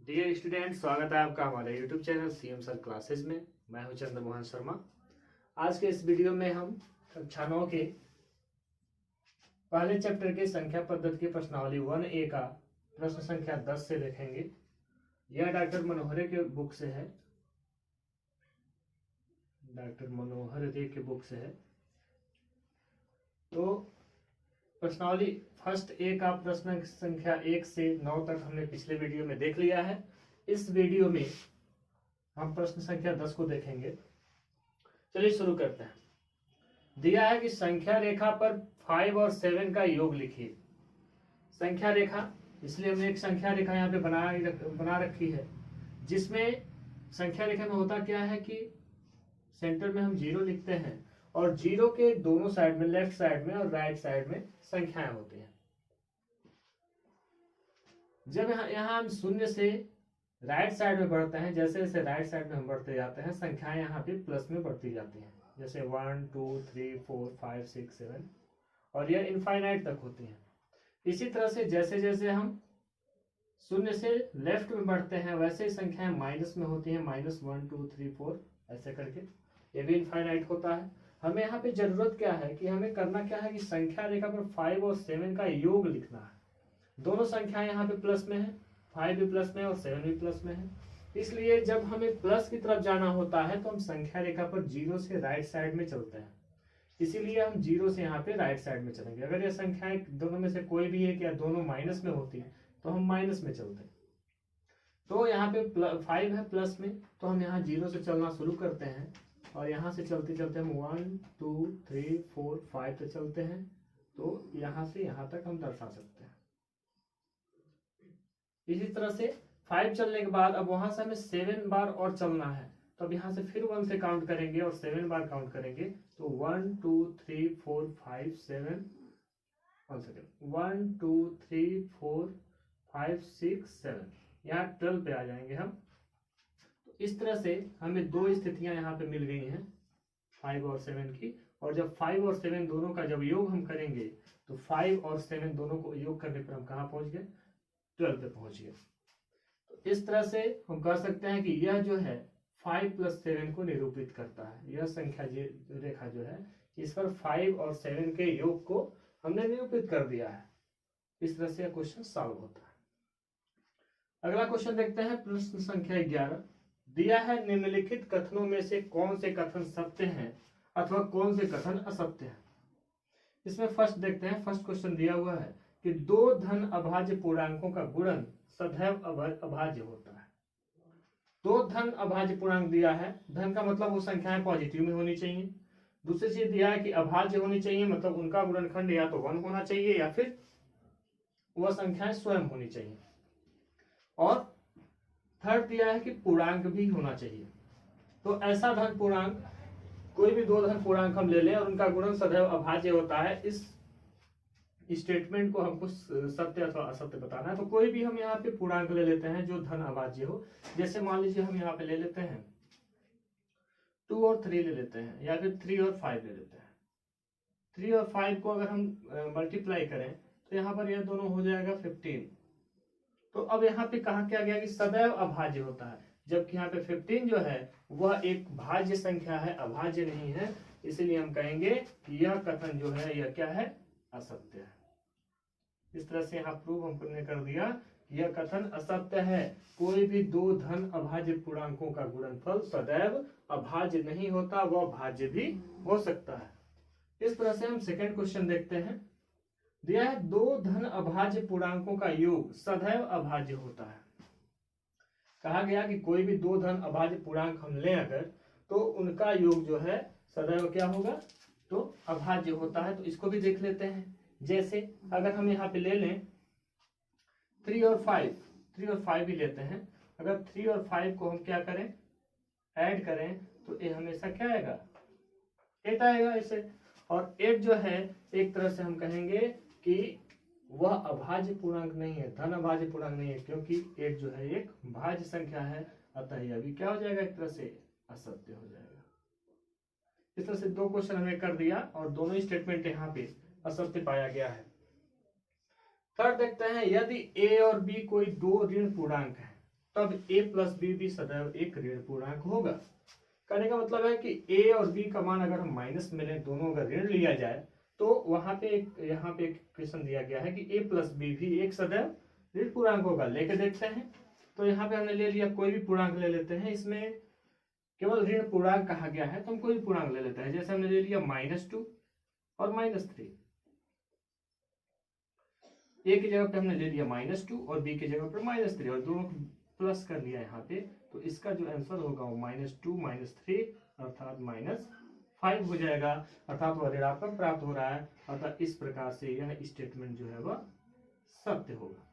Dear student, स्वागत है आपका हमारे YouTube channel CM sir classes में। मैं हूं चंद्रमोहन शर्मा। आज के इस वीडियो में हम कक्षा 9 के पहले चैप्टर के संख्या पद्धति की प्रश्नावली 1A का प्रश्न संख्या 10 से देखेंगे। यह डॉक्टर मनोहर के बुक से है। डॉक्टर मनोहर के बुक से है। तो प्रश्नावली फर्स्ट ए का प्रश्न संख्या 1 से 9 तक हमने पिछले वीडियो में देख लिया है। इस वीडियो में हम प्रश्न संख्या 10 को देखेंगे। चलिए शुरू करते हैं। दिया है कि संख्या रेखा पर 5 और 7 का योग लिखिए। संख्या रेखा, इसलिए हमने एक संख्या रेखा यहाँ पे बना रखी है, जिसमें संख्या रेखा में होता क्या है कि सेंटर में हम 0 लिखते हैं और 0 के दोनों साइड में, लेफ्ट साइड में और राइट साइड में संख्याएं होती हैं। जब यहाँ हम शून्य से राइट साइड में बढ़ते हैं, जैसे जैसे राइट साइड में हम बढ़ते जाते हैं, संख्याएं यहाँ पे प्लस में बढ़ती जाती हैं, जैसे 1 2 3 4 5 6 7 और यह इनफाइनाइट तक होती हैं। इसी तरह से जैसे जैसे हम शून्य से लेफ्ट में बढ़ते हैं, वैसे ही संख्याएं माइनस में होती हैं, -1 2 3 4 ऐसे करके ये भी इनफाइनाइट होता है। हमें यहाँ पे जरूरत क्या है कि हमें करना क्या है कि संख्या रेखा पर 5 और 7 का योग लिखना है। दोनों संख्याएं यहाँ पे प्लस में है, 5 भी प्लस में और 7 भी प्लस में है। इसलिए जब हमें प्लस की तरफ जाना होता है तो हम संख्या रेखा पर 0 से राइट साइड में चलते हैं। इसीलिए हम 0 से यहाँ पे राइट साइड में चलेंगे। अगर ये संख्याएं दोनों में से कोई भी एक या दोनों माइनस में होती है तो हम माइनस में चलते हैं। तो यहाँ पे 5 है प्लस में, तो हम यहाँ 0 से चलना शुरू करते हैं और यहाँ से चलते चलते हम 1 2 3 4 5 तक चलते हैं। तो यहाँ से यहाँ तक हम दर्शा सकते हैं। इसी तरह से 5 चलने के बाद अब वहां से हमें 7 बार और चलना है, तो अब यहाँ से फिर 1 से काउंट करेंगे और 7 बार काउंट करेंगे। तो 1 2 3 4 5 7 1 2 3 4 5 6 7 यहाँ 12 पे आ जाएंगे हम। तो इस तरह से हमें दो स्थितियां यहाँ पे मिल गई हैं 5 और 7 की। और जब 5 और 7 दोनों का जब योग हम करेंगे तो 5 और 7 दोनों को योग करने पर हम कहाँ पहुंच गए? 12 पे पहुंच गए। तो इस तरह से हम कह सकते हैं कि यह जो है 5 + 7 को निरूपित करता है। यह संख्या रेखा जो है, इस पर 5 और 7 के योग को हमने निरूपित कर दिया है। इस तरह से यह क्वेश्चन सॉल्व होता है। अगला क्वेश्चन देखते हैं, प्रश्न संख्या 11। दिया है निम्नलिखित कथनों में से कौन से कथन सत्य हैं अथवा कौन से कथन असत्य हैं। इसमें फर्स्ट देखते हैं, फर्स्ट क्वेश्चन दिया हुआ है कि 2 धन अभाज्य पूर्णांकों का गुणन सदैव अभाज्य होता है। 2 धन अभाज्य पूर्णांक दिया है, धन का मतलब वो संख्याएं पॉजिटिव में होनी चाहिए। दूसरी चीज दिया है कि अभाज्य होनी चाहिए, मतलब उनका गुणनखंड या तो 1 होना चाहिए या फिर वह संख्याएं स्वयं होनी चाहिए। और थर्ड दिया है कि पूर्णांक भी होना चाहिए। तो ऐसा धन पूर्णांक, कोई भी 2 धन पूर्णांक हम ले लें और उनका गुणन सदैव अभाज्य होता है, इस स्टेटमेंट को हमको सत्य अथवा असत्य बताना है। तो कोई भी हम यहाँ पे पूर्णांक ले लेते हैं जो धन अभाज्य हो। जैसे मान लीजिए हम यहाँ पे ले लेते हैं 2 और 3 ले लेते हैं, या फिर 3 और 5 ले लेते हैं। 3 और 5 को अगर हम मल्टीप्लाई करें तो यहाँ पर यह दोनों हो जाएगा 15। तो अब यहाँ पे कहा क्या गया कि सदैव अभाज्य होता है, जबकि यहाँ पे 15 जो है वह एक भाज्य संख्या है, अभाज्य नहीं है। इसलिए हम कहेंगे कि यह कथन जो है यह क्या है? असत्य है। इस तरह से यहाँ प्रूव हमने कर दिया कि यह कथन असत्य है। कोई भी 2 धन अभाज्य पूर्णांकों का गुणनफल सदैव अभाज्य नहीं होता, वह भाज्य भी हो सकता है। इस तरह से हम सेकेंड क्वेश्चन देखते हैं। दिया है 2 धन अभाज्य पूर्णांकों का योग सदैव अभाज्य होता है। कहा गया कि कोई भी 2 धन अभाज्य पूर्णांक हम लें अगर, तो उनका योग जो है सदैव क्या होगा? तो अभाज्य होता है। तो इसको भी देख लेते हैं। जैसे अगर हम यहाँ पे ले लें 3 और 5 भी लेते हैं। अगर 3 और 5 को हम क्या करें? ऐड करें तो ये हमेशा क्या आएगा? 8 आएगा इसे। और 8 जो है एक तरह से हम कहेंगे कि वह अभाज्य पूर्णांक नहीं है, धन अभाज्य पूर्णांक नहीं है, क्योंकि 8 जो है एक भाज्य संख्या है। अतः यह भी क्या हो जाएगा? एक तरह से असत्य हो जाएगा। इस तरह से 2 क्वेश्चन हमें कर दिया और दोनों स्टेटमेंट यहाँ पे असत्य पाया गया है। थर्ड देखते हैं, यदि a और b कोई 2 ऋण पूर्णांक है तब a प्लस बी भी सदैव एक ऋण पूर्णांक होगा। कहने का मतलब है कि a और b का मान अगर हम माइनस में लें, दोनों अगर ऋण लिया जाए, तो वहां पे यहाँ पे एक क्वेश्चन दिया गया है कि a प्लस बी भी एक सदैव ऋण पूर्णांक होगा। लेके देखते हैं। तो यहाँ पे हमने ले लिया, कोई भी पूर्णांक ले लेते हैं। इसमें केवल ऋण पूर्णांक कहा गया है, तो हम कोई भी पूर्णांक ले लेते हैं। जैसे हमने ले लिया -2 और -3। ए की जगह पे हमने ले लिया -2 और बी की जगह पे -3 और दोनों प्लस कर लिया यहाँ पे। तो इसका जो आंसर होगा वो -2 -3 अर्थात -5 हो जाएगा। अर्थात वह ऋणात्मक प्राप्त हो रहा है। अर्थात इस प्रकार से यह स्टेटमेंट जो है वह सत्य होगा।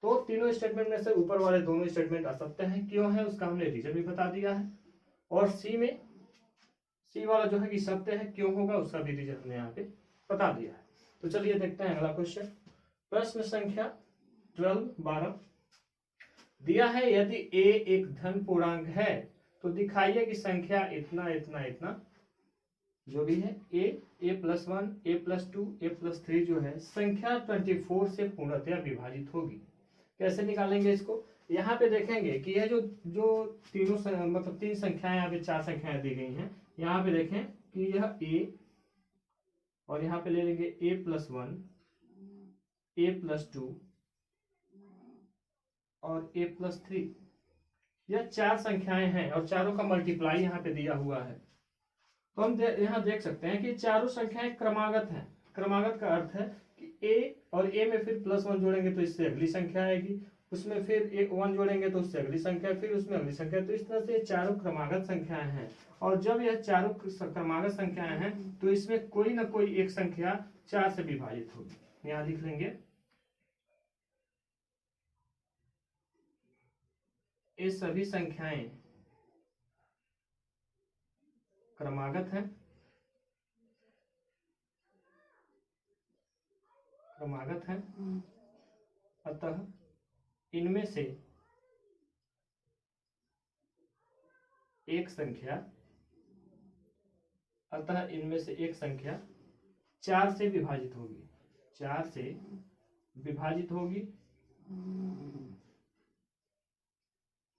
तो तीनों स्टेटमेंट में से ऊपर वाले दोनों स्टेटमेंट असत्य हैं। क्यों है उसका हमने रीजन भी बता दिया है। और सी वाला जो है कि सत्य है, क्यों होगा उसका भी रीजन हमने यहाँ पे बता दिया है। तो चलिए देखते हैं अगला क्वेश्चन। प्रश्न संख्या 12 दिया है, यदि a एक धन पूर्णांक है तो दिखाइए कि संख्या इतना इतना इतना जो भी है a plus 1 a plus 2 a plus 3 जो है संख्या 24 से पूर्णतया विभाजित होगी। कैसे निकालेंगे इसको? यहाँ पे देखेंगे कि यह जो तीनों मतलब तीन संख्याएं, यहाँ पे चार संख्याएं दी गई हैं। यहाँ पे देखें कि यह a और यहाँ पे ले लेंगे a प्लस 1 a प्लस 2 और a प्लस 3। यह चार संख्याएं हैं और चारों का मल्टीप्लाई यहाँ पे दिया हुआ है। तो हम यहाँ देख सकते हैं कि चारों संख्याएं क्रमागत हैं। क्रमागत का अर्थ है कि a और a में फिर +1 जोड़ेंगे तो इससे अगली संख्या आएगी, उसमें फिर 1 जोड़ेंगे तो उससे अगली संख्या, फिर उसमें अगली संख्या। तो इस तरह से चारों क्रमागत संख्याएं हैं। और जब यह चारों क्रमागत संख्याएं हैं तो इसमें कोई ना कोई एक संख्या 4 से विभाजित होगी। यहाँ लिख लेंगे ये सभी संख्याएं क्रमागत हैं, अतः इनमें से एक संख्या 4 से विभाजित होगी।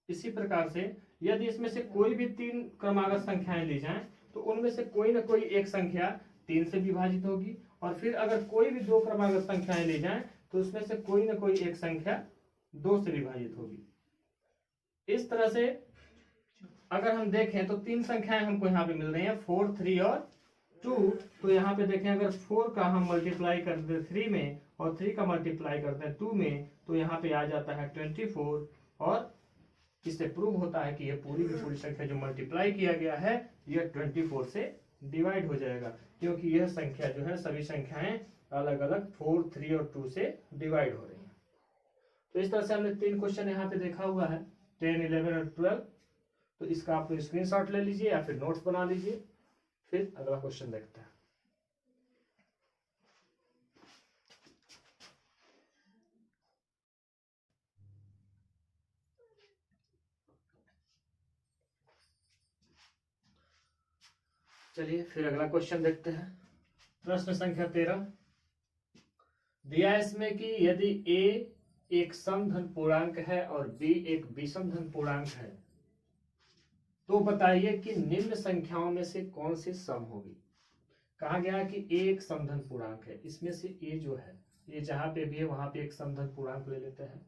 इसी प्रकार से यदि इसमें से कोई भी 3 क्रमागत संख्याएं ली जाएं तो उनमें से कोई ना कोई एक संख्या 3 से विभाजित होगी। और फिर अगर कोई भी 2 क्रमागत संख्याएं ली जाएं तो उसमें से कोई ना कोई एक संख्या 2 से विभाजित होगी। इस तरह से अगर हम देखें तो 3 संख्याएं हमको यहाँ पे मिल रही हैं, 4, 3 और 2। तो यहाँ पे देखें अगर 4 का हम मल्टीप्लाई करते हैं 3 में और 3 का मल्टीप्लाई करते हैं 2 में तो यहाँ पे आ जाता है 24। और इससे प्रूव होता है कि यह पूरी की पूरी संख्या जो मल्टीप्लाई किया गया है यह 24 से डिवाइड हो जाएगा, क्योंकि यह संख्या जो है सभी संख्याएं अलग अलग 4, 3 और 2 से डिवाइड हो रही हैं। तो इस तरह से हमने 3 क्वेश्चन यहाँ पे देखा हुआ है, 10, 11 और 12। तो इसका आप स्क्रीनशॉट ले लीजिए या फिर नोट्स बना लीजिए। फिर अगला क्वेश्चन देखते हैं। चलिए फिर अगला क्वेश्चन देखते हैं। प्रश्न संख्या 13 दिया है इसमें कि यदि a एक समधन पूर्णांक है और b एक विषम धन पूर्णांक है तो बताइए कि निम्न संख्याओं में से कौन सी सम होगी। कहा गया कि a एक समधन पूर्णांक है, इसमें से a जो है ये जहां पे भी है वहां पे एक समधन पूर्णांक ले लेते हैं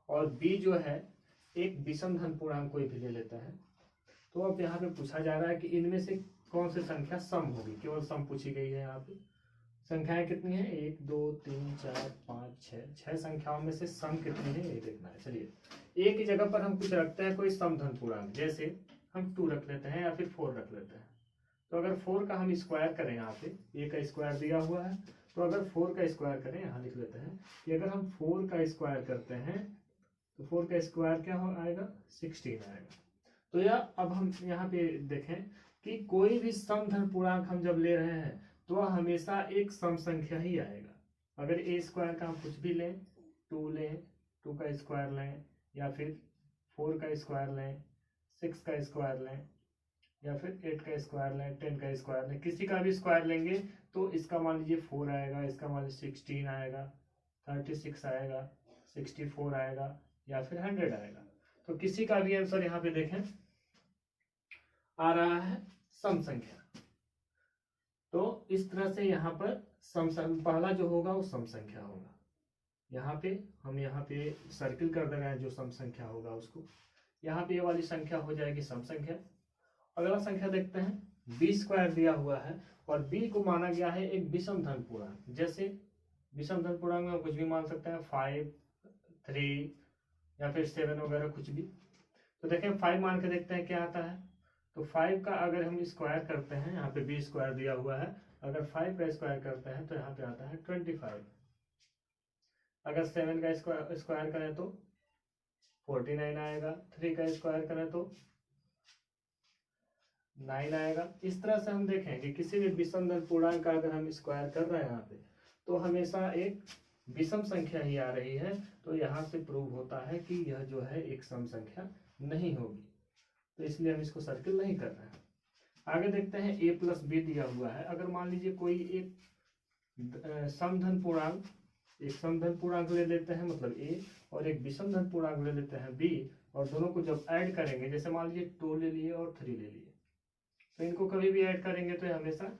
और b जो है एक विषम धन पूर्णांक कोई भी ले लेता है। तो अब यहाँ पे पूछा जा रहा है कि इनमें से कौन सी संख्या सम होगी। केवल सम पूछी गई है। यहाँ पे संख्याएं कितनी है, 1, 2, 3, 4, 5, 6 संख्याओं में से सम कितनी है ये देखना है। चलिए ए की जगह पर हम कुछ रखते हैं कोई समधन पूर्णांक, जैसे हम 2 रख लेते हैं या फिर 4 रख लेते हैं। तो अगर 4 का हम स्क्वायर करें, यहाँ पे ए का स्क्वायर दिया हुआ है, तो अगर 4 का स्क्वायर करें, यहाँ लिख लेते हैं कि अगर हम 4 का स्क्वायर करते हैं तो 4 का स्क्वायर क्या आएगा, 16 आएगा। तो यह अब हम यहाँ पे देखें कि कोई भी समधन पूर्णांक हम जब ले रहे हैं तो वह हमेशा एक सम संख्या ही आएगा। अगर ए स्क्वायर का हम कुछ भी लें, 2 लें, 2 का स्क्वायर लें या फिर 4 का स्क्वायर लें, 6 का स्क्वायर लें या फिर 8 का स्क्वायर लें, 10 का स्क्वायर लें, किसी का भी स्क्वायर लेंगे तो इसका मान लीजिए 4 आएगा, इसका मान लीजिए 16 आएगा, 36 आएगा, 64 आएगा या फिर 100 आएगा। तो किसी का भी आंसर यहाँ पे देखें आ रहा है सम संख्या। तो इस तरह से यहाँ पर पहला जो होगा वो सम संख्या होगा। यहाँ पे हम यहाँ पे सर्किल कर दे रहे हैं जो सम संख्या होगा उसको। यहाँ पे ये वाली संख्या हो जाएगी सम संख्या। अगला संख्या देखते हैं, बी स्क्वायर दिया हुआ है और बी को माना गया है एक विषम धन पूर्णांक। जैसे विषम धन पूर्णांक में हम कुछ भी मान सकते हैं, 5, 3 या फिर 7 वगैरह कुछ भी। तो देखें 5 मान के देखते हैं क्या आता है। तो 5 का अगर हम स्क्वायर करते हैं, यहाँ पे बी स्क्वायर दिया हुआ है, अगर 5 का स्क्वायर करते हैं तो यहाँ पे आता है 25। अगर 7 का स्क्वायर करें तो 49 आएगा, 3 का स्क्वायर करें तो 9 आएगा। इस तरह से हम देखें कि किसी भी विषम धन पूर्णांक का अगर हम स्क्वायर कर रहे हैं यहाँ पे तो हमेशा एक विषम संख्या ही आ रही है। तो यहाँ से प्रूव होता है कि यह जो है एक सम संख्या नहीं होगी। तो इसलिए हम इसको सर्किल नहीं कर रहे हैं। आगे देखते हैं a प्लस बी दिया हुआ है। अगर मान लीजिए कोई एक समधन पूर्णांक, एक समधन पूर्णांक ले लेते हैं मतलब a, और एक विषम धन पूर्णांक ले लेते हैं b, और दोनों को जब ऐड करेंगे, जैसे मान लीजिए 2 ले लिए और 3 ले लिए, तो इनको कभी भी ऐड करेंगे तो हमेशा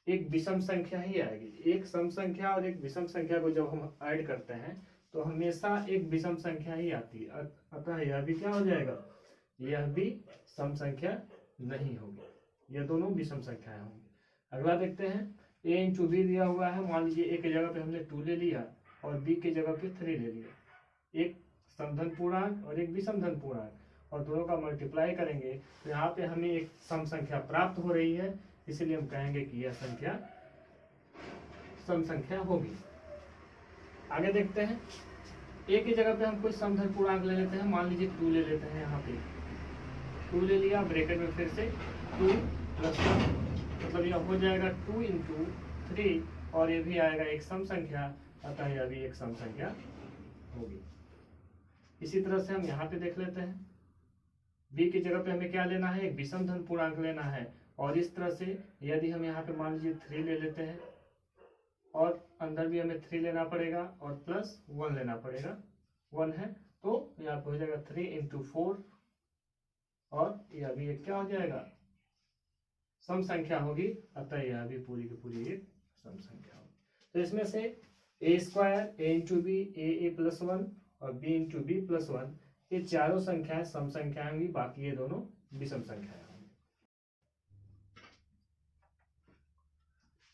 एक विषम संख्या ही आएगी। एक सम संख्या और एक विषम संख्या को जब हम ऐड करते हैं तो हमेशा एक विषम संख्या ही आती है। अतः यह भी क्या हो जाएगा, यह भी सम संख्या नहीं होगी, यह दोनों विषम संख्याएं होंगी। अगला देखते हैं, a इंटू बी दिया हुआ है। मान लीजिए a की जगह पे हमने 2 ले लिया और b की जगह पे 3 ले लिया। एक समधन पूर्णांक और एक विषम धन पूर्णांक, और दोनों का मल्टीप्लाई करेंगे तो यहाँ पे हमें एक सम संख्या प्राप्त हो रही है। इसीलिए हम कहेंगे कि यह संख्या सम संख्या होगी। आगे देखते हैं, a की जगह पे हम कोई समधन पूर्णांक ले लेते हैं। मान लीजिए 2 ले लेते हैं, यहाँ पे 2 ले लिया, ब्रैकेट में फिर से 2 प्लस 1, मतलब यह हो जाएगा 2 इंटू 3, और ये भी आएगा एक सम संख्या। अतः यह भी एक सम संख्या होगी। इसी तरह से हम यहाँ पे देख लेते हैं, b की जगह पे हमें क्या लेना है, एक विषम धन पूर्णांक लेना है। और इस तरह से यदि हम यहाँ पे मान लीजिए 3 ले लेते हैं, और अंदर भी हमें 3 लेना पड़ेगा और प्लस 1 लेना पड़ेगा, 1 है, तो यहाँ पे हो जाएगा 3 इंटू 4, और यह भी एक क्या हो जाएगा, सम संख्या होगी। अतः यह भी पूरी की पूरी एक सम संख्या होगी। तो इसमें से a square, a into B, a plus 1 और b इंटू बी प्लस 1, ये चारों संख्याएं सम संख्याएं होंगी, बाकी ये दोनों विषम संख्याएं होंगी।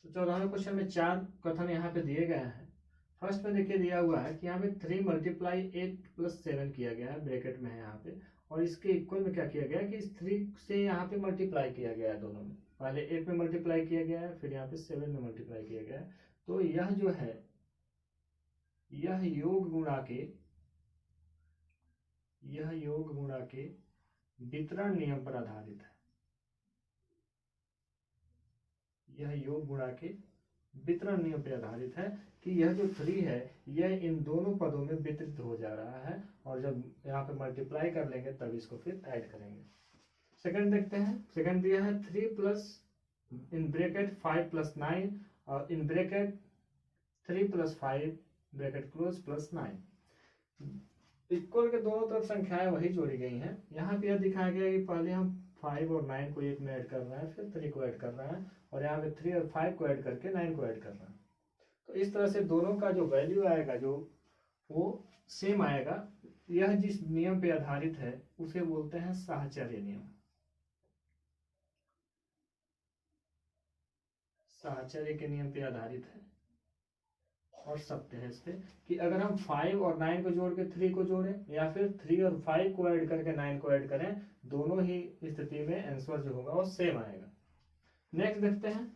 तो 14वें क्वेश्चन में 4 कथन यहाँ पे दिए गए हैं। फर्स्ट में देखिए दिया हुआ है कि यहाँ पे 3 मल्टीप्लाई 8 प्लस 7 किया गया है, ब्रैकेट में है यहाँ पे, और इसके इक्वल में क्या किया गया है कि इस 3 से यहाँ पे मल्टीप्लाई किया गया है। दोनों में पहले 8 में मल्टीप्लाई किया गया है, फिर यहाँ पे 7 में मल्टीप्लाई किया गया है। तो यह जो है, यह योग गुणा के वितरण नियम पर आधारित है। यह योग गुणा के वितरण नियम पर आधारित है कि यह जो 3 है यह इन दोनों पदों में वितरित हो जा रहा है, और जब यहाँ पे मल्टीप्लाई कर लेंगे तब इसको फिर ऐड करेंगे। सेकंड देखते हैं, सेकंड दिया है 3 प्लस इन ब्रैकेट 5 प्लस 9, और in bracket 3 plus 5 bracket close plus 9। Equal के दोनों तरफ संख्याएं वही जोड़ी गई हैं। यहाँ पे यह दिखाया गया कि पहले हम 5 और 9 को एक में ऐड कर रहे हैं, फिर 3 को ऐड कर रहे हैं, और यहाँ पे 3 और 5 को ऐड करके 9 को ऐड कर रहे हैं। तो इस तरह से दोनों का जो वैल्यू आएगा जो वो सेम आएगा। यह जिस नियम पे आधारित है उसे बोलते हैं साहचर्य नियम। साहचर्य के नियम पे आधारित है और सत्य है इस पे कि अगर हम 5 और 9 को जोड़ के 3 को जोड़ें, या फिर 3 और 5 को ऐड करके 9 को ऐड करें, दोनों ही स्थिति में आंसर जो होगा वो सेम आएगा। नेक्स्ट देखते हैं,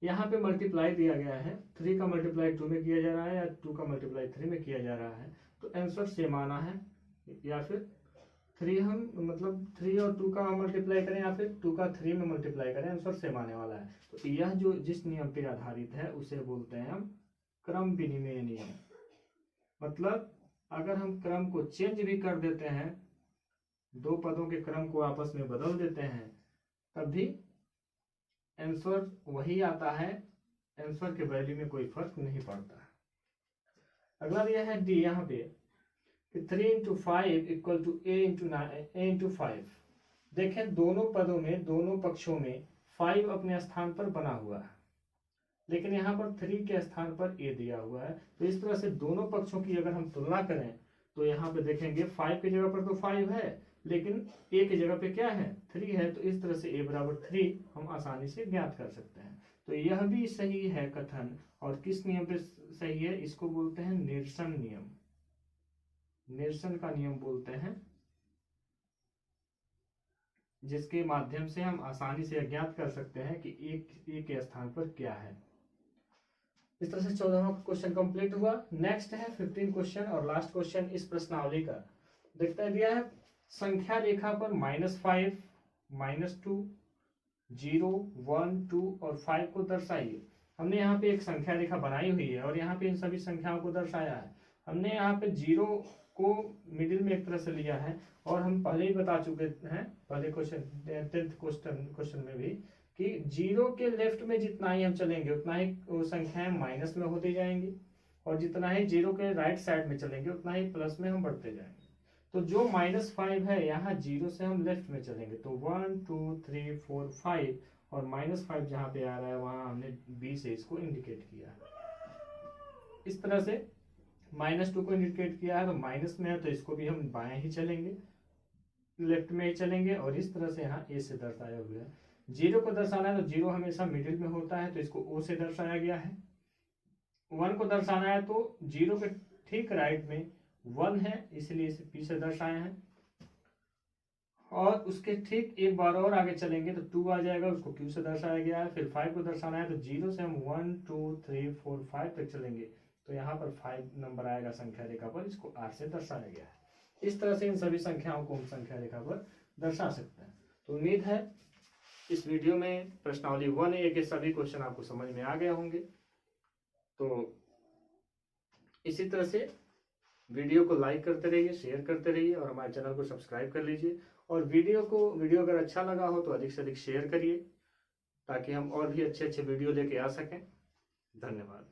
यहाँ पे मल्टीप्लाई दिया गया है, 3 का मल्टीप्लाई 2 में किया जा रहा है या 2 का मल्टीप्लाई 3 में किया जा रहा है, तो आंसर सेम आना है। या फिर 3 हम मतलब 3 और 2 का मल्टीप्लाई करें या फिर 2 का 3 में मल्टीप्लाई करें, आंसर सेम आने वाला है। तो यह जो जिस नियम पर आधारित है उसे बोलते हैं हम क्रम विनिमय नियम। मतलब अगर हम क्रम को चेंज भी कर देते हैं, दो पदों के क्रम को आपस में बदल देते हैं, तब भी आंसर वही आता है, आंसर के वैल्यू में कोई फर्क नहीं पड़ता है। अगला दिया है डी, यहाँ पे कि 3 into 5 equal to A into 5। देखें दोनों पदों में, दोनों पक्षों में 5 अपने स्थान पर बना हुआ है, लेकिन यहाँ पर 3 के स्थान पर ए दिया हुआ है। तो इस तरह से दोनों पक्षों की अगर हम तुलना करें तो यहाँ पे देखेंगे 5 की जगह पर तो 5 है, लेकिन ए की जगह पे क्या है, 3 है। तो इस तरह से ए बराबर 3 हम आसानी से ज्ञात कर सकते हैं। तो यह भी सही है कथन। और किस नियम पे सही है, इसको बोलते हैं निरसन नियम। निरसन का नियम बोलते हैं, जिसके माध्यम से हम आसानी से ज्ञात कर सकते हैं कि एक के स्थान पर क्या है। इस तरह से 14वां क्वेश्चन कंप्लीट हुआ। नेक्स्ट है 15 क्वेश्चन और लास्ट क्वेश्चन इस प्रश्नावली का। देखते दिया है संख्या रेखा पर -5, -2, 0, 1, 2 और 5 को दर्शाइए। हमने यहाँ पे एक संख्या रेखा बनाई हुई है और यहाँ पे इन सभी संख्याओं को दर्शाया है। हमने यहाँ पे 0 को मिडिल में एक तरह से लिया है और हम पहले ही बता चुके हैं पहले क्वेश्चन 10th क्वेश्चन में भी कि 0 के लेफ्ट में जितना ही हम चलेंगे उतना ही वो संख्याएं माइनस में होती जाएंगी, और जितना ही 0 के राइट साइड में चलेंगे उतना ही प्लस में हम बढ़ते जाएंगे। तो जो -5 है यहाँ 0 से हम लेफ्ट में चलेंगे तो 1, 2, 3, 4, 5 और -5 जहाँ पे आ रहा है वहां हमने B से इसको इंडिकेट किया है। इस तरह से -2 को इंडिकेट किया है तो माइनस में है तो इसको भी हम बाएं ही चलेंगे, लेफ्ट में ही चलेंगे। और इस तरह से यहाँ A से दर्शाया हुआ है। 0 को दर्शाना है तो 0 हमेशा मिडिल में होता है तो इसको O से दर्शाया गया है। 1 को दर्शाना है तो 0 के ठीक राइट में 1 है इसलिए इसे P से दर्शाए हैं। और उसके ठीक एक बार और आगे चलेंगे तो 2 आ जाएगा, उसको Q से दर्शाया गया है। फिर 5 को दर्शाना है तो 0 से हम 1, 2, 3, 4, 5 तक चलेंगे तो यहाँ पर 5 नंबर आएगा संख्या रेखा पर, इसको R से दर्शाया गया है। इस तरह से इन सभी संख्याओं को हम संख्या रेखा पर दर्शा सकते हैं। तो उम्मीद है इस वीडियो में प्रश्नावली 1A के सभी क्वेश्चन आपको समझ में आ गए होंगे। तो इसी तरह से वीडियो को लाइक करते रहिए, शेयर करते रहिए और हमारे चैनल को सब्सक्राइब कर लीजिए। और वीडियो अगर अच्छा लगा हो तो अधिक से अधिक शेयर करिए ताकि हम और भी अच्छे वीडियो लेके आ सकें। धन्यवाद।